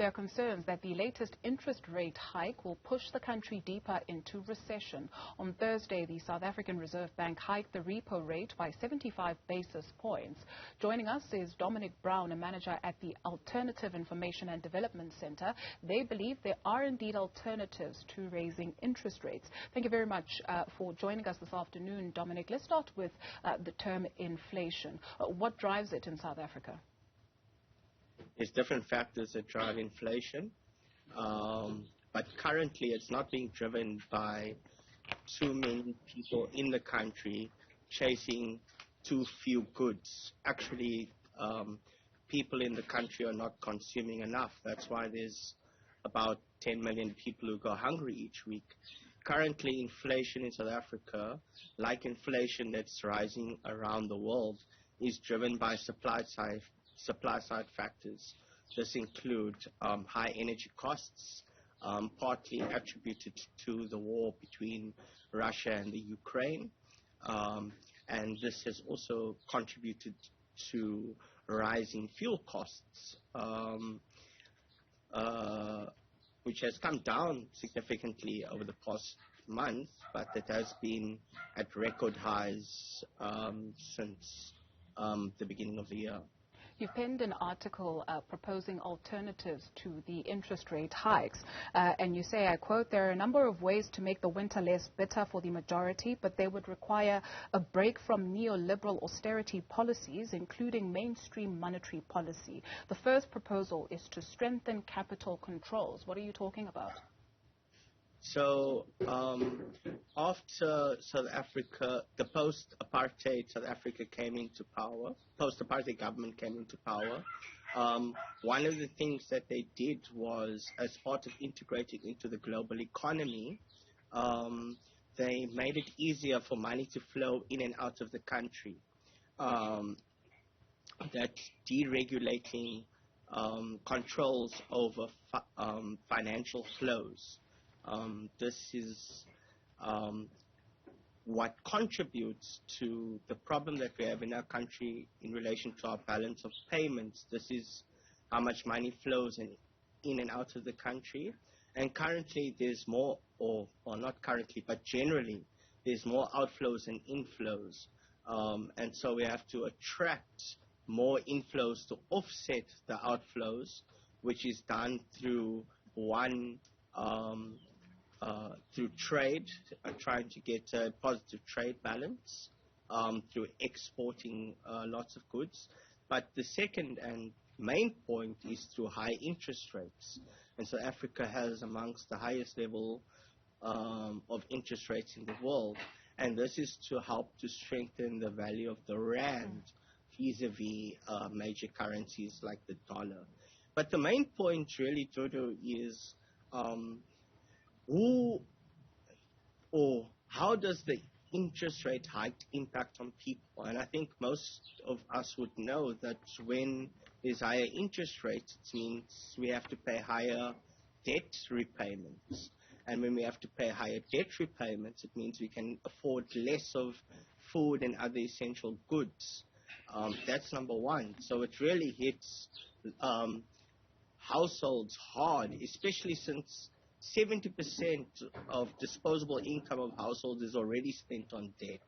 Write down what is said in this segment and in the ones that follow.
There are concerns that the latest interest rate hike will push the country deeper into recession. On Thursday, the South African Reserve Bank hiked the repo rate by 75 basis points. Joining us is Dominic, a manager at the Alternative Information and Development Center. They believe there are indeed alternatives to raising interest rates. Thank you very much for joining us this afternoon, Dominic. Let's start with the term inflation. What drives it in South Africa? There's different factors that drive inflation, but currently it's not being driven by too many people in the country chasing too few goods. Actually, people in the country are not consuming enough. That's why there's about 10 million people who go hungry each week. Currently, inflation in South Africa, like inflation that's rising around the world, is driven by supply side factors. This include high energy costs, partly attributed to the war between Russia and the Ukraine, and this has also contributed to rising fuel costs, which has come down significantly over the past month, but it has been at record highs since the beginning of the year. You've penned an article proposing alternatives to the interest rate hikes. And you say, I quote, there are a number of ways to make the winter less bitter for the majority, but they would require a break from neoliberal austerity policies, including mainstream monetary policy. The first proposal is to strengthen capital controls. What are you talking about? So after South Africa, the post-apartheid South Africa came into power, post-apartheid government came into power, one of the things that they did was, as part of integrating into the global economy, they made it easier for money to flow in and out of the country. That deregulating controls over financial flows. This is what contributes to the problem that we have in our country in relation to our balance of payments. This is how much money flows in and out of the country. And currently there's more, or not currently, but generally, there's more outflows than inflows. And so we have to attract more inflows to offset the outflows, which is done through through trade, trying to get a positive trade balance, through exporting lots of goods. But the second and main point is through high interest rates. And South Africa has amongst the highest level of interest rates in the world. And this is to help to strengthen the value of the rand vis-a-vis major currencies like the dollar. But the main point really, Jodo, is how does the interest rate hike impact on people? And I think most of us would know that when there's higher interest rates, it means we have to pay higher debt repayments. And when we have to pay higher debt repayments, it means we can afford less of food and other essential goods. That's number one. So it really hits households hard, especially since 70% of disposable income of households is already spent on debt.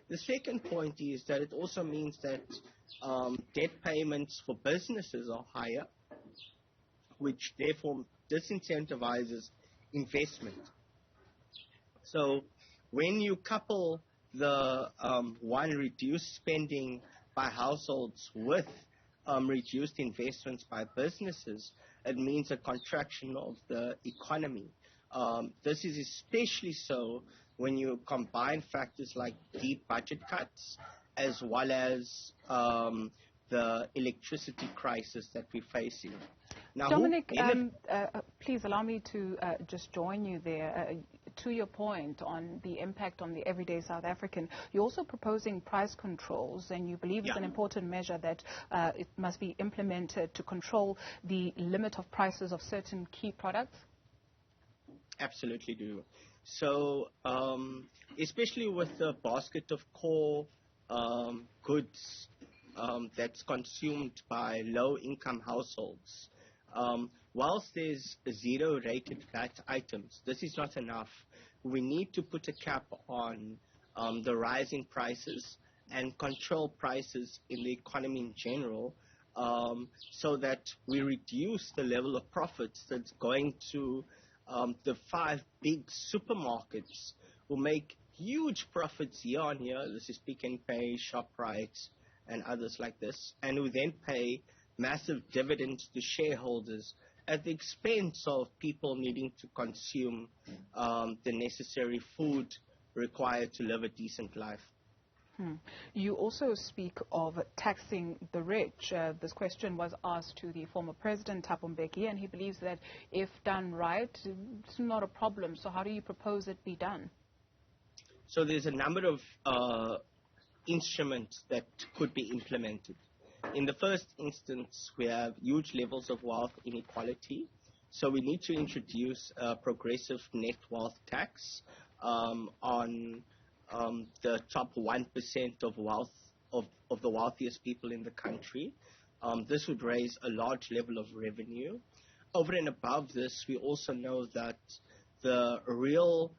The second point is that it also means that debt payments for businesses are higher, which therefore disincentivizes investment. So when you couple the reduced spending by households with reduced investments by businesses, it means a contraction of the economy. This is especially so when you combine factors like deep budget cuts as well as the electricity crisis that we're facing. Now, Dominic, please allow me to just join you there. To your point on the impact on the everyday South African, you're also proposing price controls, and you believe it's an important measure that it must be implemented to control the limit of prices of certain key products? Absolutely do. So, especially with the basket of core goods that's consumed by low-income households, whilst there's zero rated VAT items, this is not enough. We need to put a cap on the rising prices and control prices in the economy in general, so that we reduce the level of profits that's going to the five big supermarkets who make huge profits year on year. This is Pick n Pay, ShopRite, and others like this, and who then pay massive dividends to shareholders at the expense of people needing to consume the necessary food required to live a decent life. You also speak of taxing the rich. This question was asked to the former president, Thabo Mbeki, and he believes that if done right, it's not a problem. So how do you propose it be done? So there's a number of instruments that could be implemented. In the first instance, we have huge levels of wealth inequality. So we need to introduce a progressive net wealth tax on the top 1% of wealth of the wealthiest people in the country. This would raise a large level of revenue. Over and above this, we also know that the real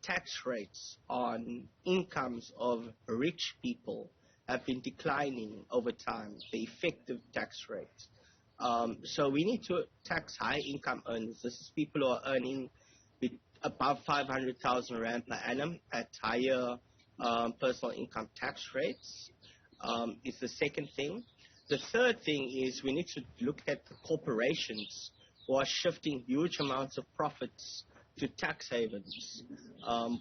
tax rates on incomes of rich people have been declining over time, the effective tax rate. So we need to tax high income earners. This is people who are earning above 500,000 Rand per annum at higher personal income tax rates, is the second thing. The third thing is we need to look at the corporations who are shifting huge amounts of profits to tax havens.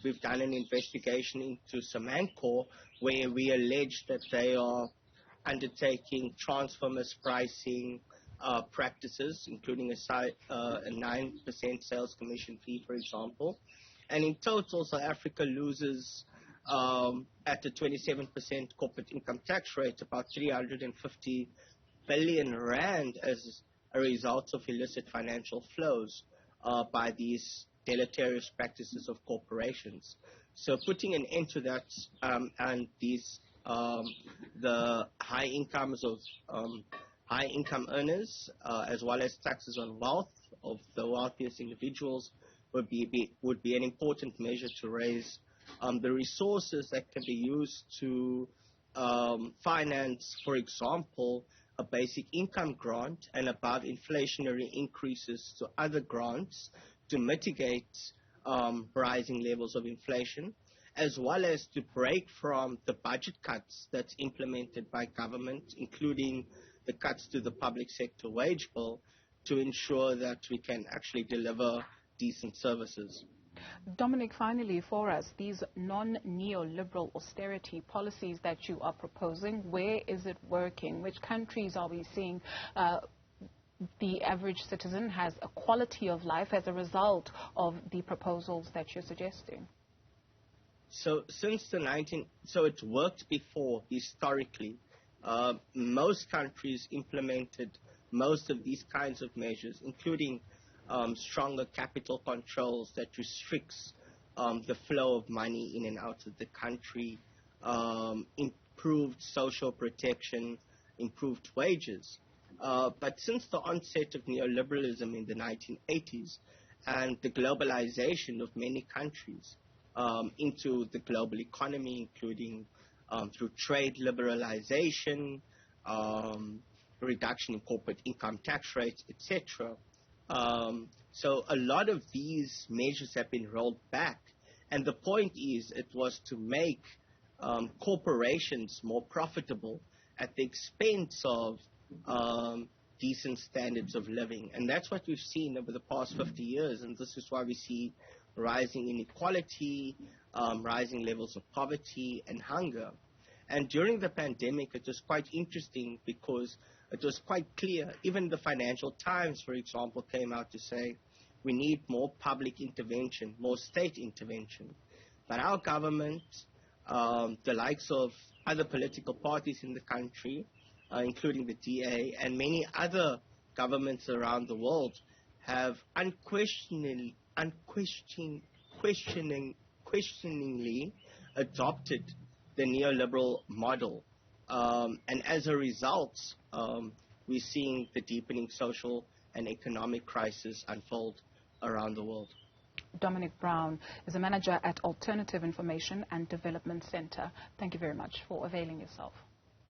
We've done an investigation into Samancor where we allege that they are undertaking transfer mispricing practices, including a 9% sales commission fee, for example. And in total, South Africa loses at a 27% corporate income tax rate about 350 billion Rand as a result of illicit financial flows by these deleterious practices of corporations. So putting an end to that and these the high incomes of high income earners as well as taxes on wealth of the wealthiest individuals would be an important measure to raise the resources that can be used to finance, for example, a basic income grant and above inflationary increases to other grants to mitigate rising levels of inflation, as well as to break from the budget cuts that's implemented by government, including the cuts to the public sector wage bill, to ensure that we can actually deliver decent services. Dominic, finally for us, these non-neoliberal austerity policies that you are proposing, where is it working? Which countries are we seeing the average citizen has a quality of life as a result of the proposals that you're suggesting? So it worked before historically. Most countries implemented most of these kinds of measures, including stronger capital controls that restricts the flow of money in and out of the country, improved social protection, improved wages. But since the onset of neoliberalism in the 1980s and the globalization of many countries into the global economy, including through trade liberalization, reduction in corporate income tax rates, etc. So a lot of these measures have been rolled back. And the point is it was to make corporations more profitable at the expense of decent standards of living. And that's what we've seen over the past 50 years. And this is why we see rising inequality, rising levels of poverty and hunger. And during the pandemic, it was quite interesting because it was quite clear. Even the Financial Times, for example, came out to say we need more public intervention, more state intervention. But our government, the likes of other political parties in the country, including the DA and many other governments around the world, have unquestioningly adopted the neoliberal model. And as a result, we're seeing the deepening social an economic crisis unfold around the world. Dominic Brown is a manager at Alternative Information and Development Center. Thank you very much for availing yourself.